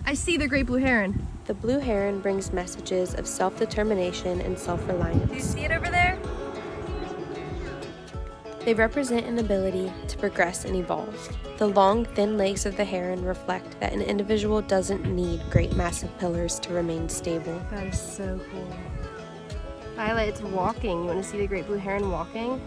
I see the great blue heron. The blue heron brings messages of self-determination and Do you self-reliance. see it over there? They represent an ability to progress and evolve. The long, thin legs of the heron reflect that an individual doesn't need great, massive pillars to remain stable. That is so cool. Violet, it's walking. You want to see the great blue heron walking?